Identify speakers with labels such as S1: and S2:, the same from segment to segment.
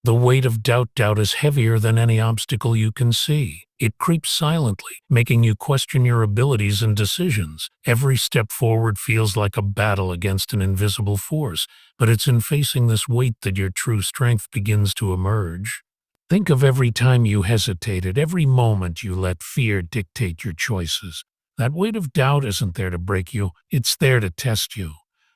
S1: The weight of doubt is heavier than any obstacle you can see. It creeps silently, making you question your abilities and decisions. Every step forward feels like a battle against an invisible force, but it's in facing this weight that your true strength begins to emerge. Think of every time you hesitated, every moment you let fear dictate your choices. That weight of doubt isn't there to break you, it's there to test you.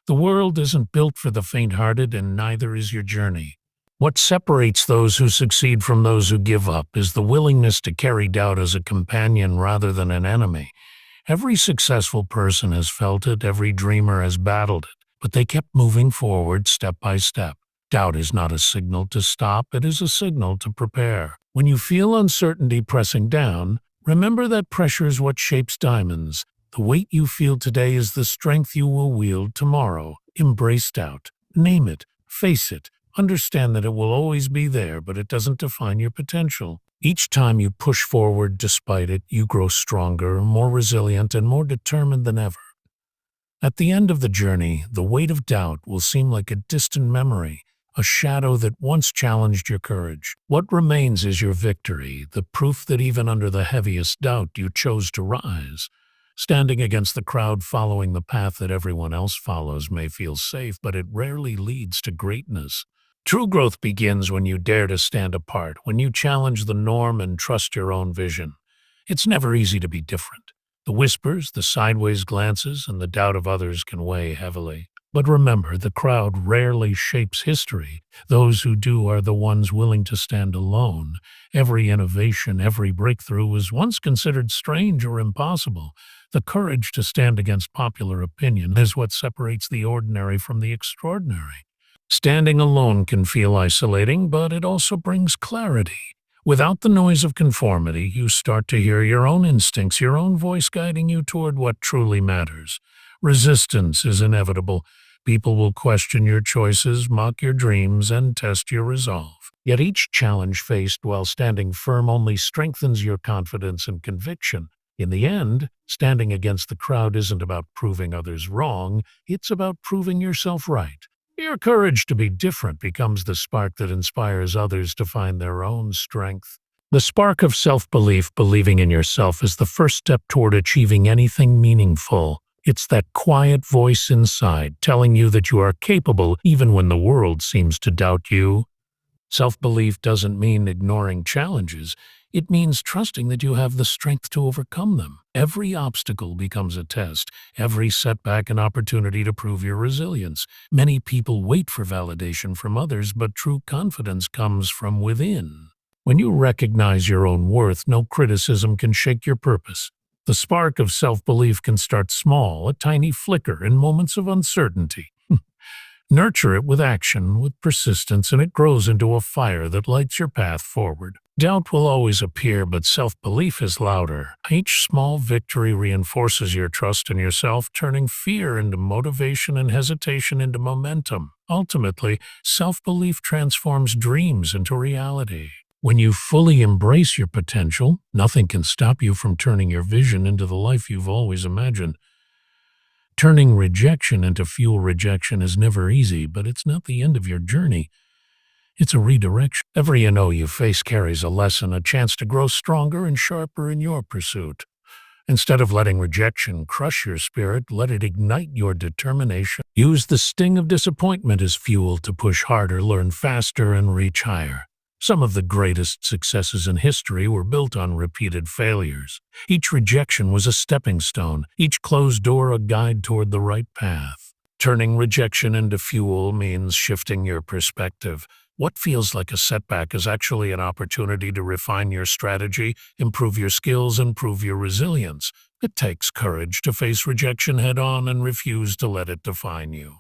S1: The world isn't built for the faint-hearted, and neither is your journey. What separates those who succeed from those who give up is the willingness to carry doubt as a companion rather than an enemy. Every successful person has felt it, every dreamer has battled it, but they kept moving forward step by step. Doubt is not a signal to stop, it is a signal to prepare. When you feel uncertainty pressing down, remember that pressure is what shapes diamonds. The weight you feel today is the strength you will wield tomorrow. Embrace doubt. Name it. Face it. Understand that it will always be there, but it doesn't define your potential. Each time you push forward despite it, you grow stronger, more resilient, and more determined than ever. At the end of the journey, the weight of doubt will seem like a distant memory, a shadow that once challenged your courage. What remains is your victory, the proof that even under the heaviest doubt you chose to rise. Standing against the crowd, following the path that everyone else follows may feel safe, but it rarely leads to greatness. True growth begins when you dare to stand apart, when you challenge the norm and trust your own vision. It's never easy to be different. The whispers, the sideways glances, and the doubt of others can weigh heavily. But remember, the crowd rarely shapes history. Those who do are the ones willing to stand alone. Every innovation, every breakthrough was once considered strange or impossible. The courage to stand against popular opinion is what separates the ordinary from the extraordinary. Standing alone can feel isolating, but it also brings clarity. Without the noise of conformity, you start to hear your own instincts, your own voice guiding you toward what truly matters. Resistance is inevitable. People will question your choices, mock your dreams, and test your resolve. Yet each challenge faced while standing firm only strengthens your confidence and conviction. In the end, standing against the crowd isn't about proving others wrong, it's about proving yourself right. Your courage to be different becomes the spark that inspires others to find their own strength. The spark of self-belief, believing in yourself, is the first step toward achieving anything meaningful. It's that quiet voice inside telling you that you are capable even when the world seems to doubt you. Self-belief doesn't mean ignoring challenges. It means trusting that you have the strength to overcome them. Every obstacle becomes a test, every setback an opportunity to prove your resilience. Many people wait for validation from others, but true confidence comes from within. When you recognize your own worth, no criticism can shake your purpose. The spark of self-belief can start small, a tiny flicker in moments of uncertainty. Nurture it with action, with persistence, and it grows into a fire that lights your path forward. Doubt will always appear, but self-belief is louder. Each small victory reinforces your trust in yourself, turning fear into motivation and hesitation into momentum. Ultimately, self-belief transforms dreams into reality. When you fully embrace your potential, nothing can stop you from turning your vision into the life you've always imagined. Turning rejection into fuel. Rejection is never easy, but it's not the end of your journey. It's a redirection. Every no you face carries a lesson, a chance to grow stronger and sharper in your pursuit. Instead of letting rejection crush your spirit, let it ignite your determination. Use the sting of disappointment as fuel to push harder, learn faster, and reach higher. Some of the greatest successes in history were built on repeated failures. Each rejection was a stepping stone, each closed door a guide toward the right path. Turning rejection into fuel means shifting your perspective. What feels like a setback is actually an opportunity to refine your strategy, improve your skills, and prove your resilience. It takes courage to face rejection head-on and refuse to let it define you.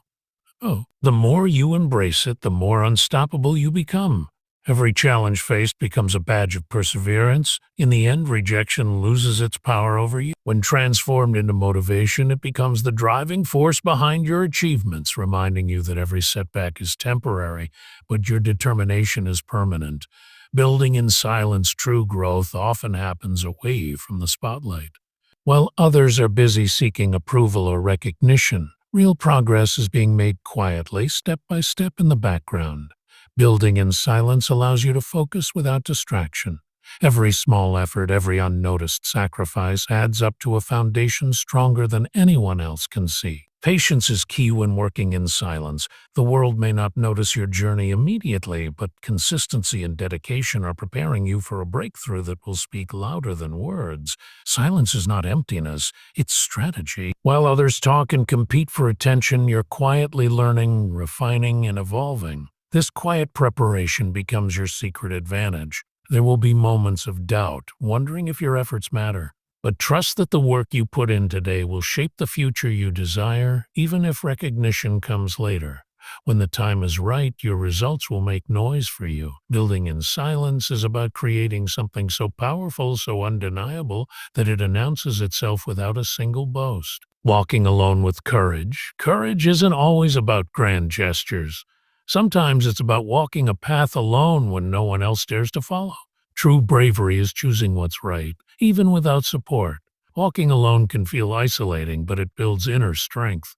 S1: The more you embrace it, the more unstoppable you become. Every challenge faced becomes a badge of perseverance. In the end, rejection loses its power over you. When transformed into motivation, it becomes the driving force behind your achievements, reminding you that every setback is temporary, but your determination is permanent. Building in silence, true growth often happens away from the spotlight. While others are busy seeking approval or recognition, real progress is being made quietly, step by step in the background. Building in silence allows you to focus without distraction. Every small effort, every unnoticed sacrifice adds up to a foundation stronger than anyone else can see. Patience is key when working in silence. The world may not notice your journey immediately, but consistency and dedication are preparing you for a breakthrough that will speak louder than words. Silence is not emptiness, it's strategy. While others talk and compete for attention, you're quietly learning, refining, and evolving. This quiet preparation becomes your secret advantage. There will be moments of doubt, wondering if your efforts matter. But trust that the work you put in today will shape the future you desire, even if recognition comes later. When the time is right, your results will make noise for you. Building in silence is about creating something so powerful, so undeniable, that it announces itself without a single boast. Walking alone with courage. Courage isn't always about grand gestures. Sometimes it's about walking a path alone when no one else dares to follow. True bravery is choosing what's right, even without support. Walking alone can feel isolating, but it builds inner strength.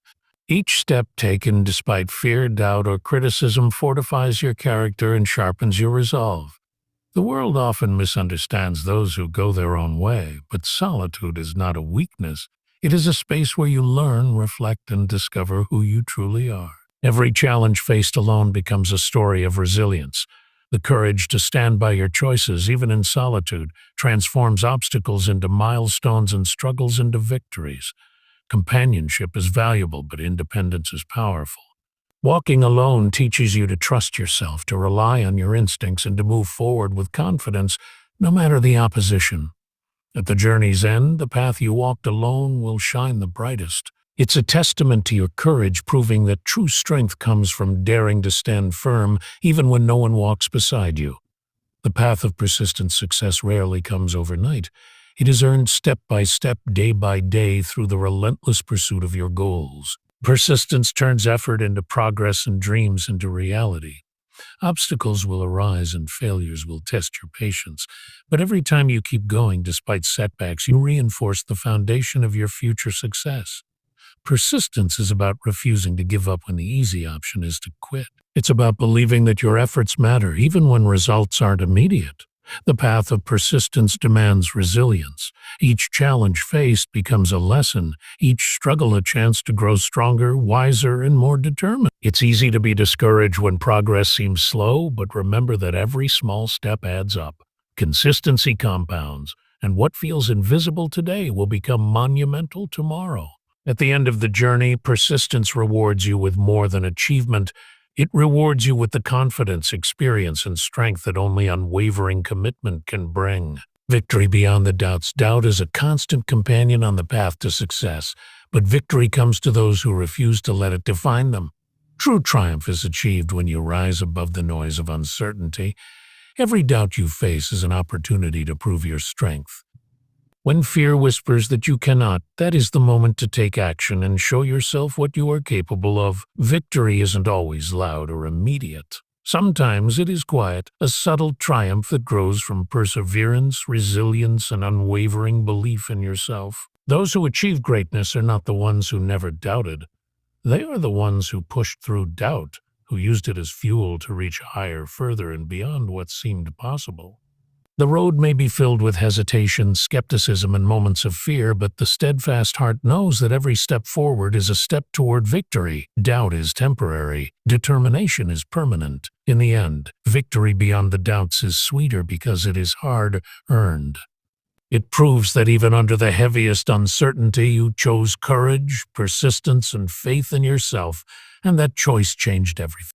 S1: Each step taken despite fear, doubt, or criticism fortifies your character and sharpens your resolve. The world often misunderstands those who go their own way, but solitude is not a weakness. It is a space where you learn, reflect, and discover who you truly are. Every challenge faced alone becomes a story of resilience. The courage to stand by your choices, even in solitude, transforms obstacles into milestones and struggles into victories. Companionship is valuable, but independence is powerful. Walking alone teaches you to trust yourself, to rely on your instincts, and to move forward with confidence, no matter the opposition. At the journey's end, the path you walked alone will shine the brightest. It's a testament to your courage, proving that true strength comes from daring to stand firm even when no one walks beside you. The path of persistent success rarely comes overnight. It is earned step by step, day by day, through the relentless pursuit of your goals. Persistence turns effort into progress and dreams into reality. Obstacles will arise and failures will test your patience, but every time you keep going despite setbacks, you reinforce the foundation of your future success. Persistence is about refusing to give up when the easy option is to quit. It's about believing that your efforts matter even when results aren't immediate. The path of persistence demands resilience. Each challenge faced becomes a lesson, each struggle a chance to grow stronger, wiser, and more determined. It's easy to be discouraged when progress seems slow, but remember that every small step adds up. Consistency compounds, and what feels invisible today will become monumental tomorrow. At the end of the journey, persistence rewards you with more than achievement. It rewards you with the confidence, experience, and strength that only unwavering commitment can bring. Victory beyond the doubts. Doubt is a constant companion on the path to success, but victory comes to those who refuse to let it define them. True triumph is achieved when you rise above the noise of uncertainty. Every doubt you face is an opportunity to prove your strength. When fear whispers that you cannot, that is the moment to take action and show yourself what you are capable of. Victory isn't always loud or immediate. Sometimes it is quiet, a subtle triumph that grows from perseverance, resilience, and unwavering belief in yourself. Those who achieve greatness are not the ones who never doubted. They are the ones who pushed through doubt, who used it as fuel to reach higher, further, and beyond what seemed possible. The road may be filled with hesitation, skepticism, and moments of fear, but the steadfast heart knows that every step forward is a step toward victory. Doubt is temporary. Determination is permanent. In the end, victory beyond the doubts is sweeter because it is hard-earned. It proves that even under the heaviest uncertainty, you chose courage, persistence, and faith in yourself, and that choice changed everything.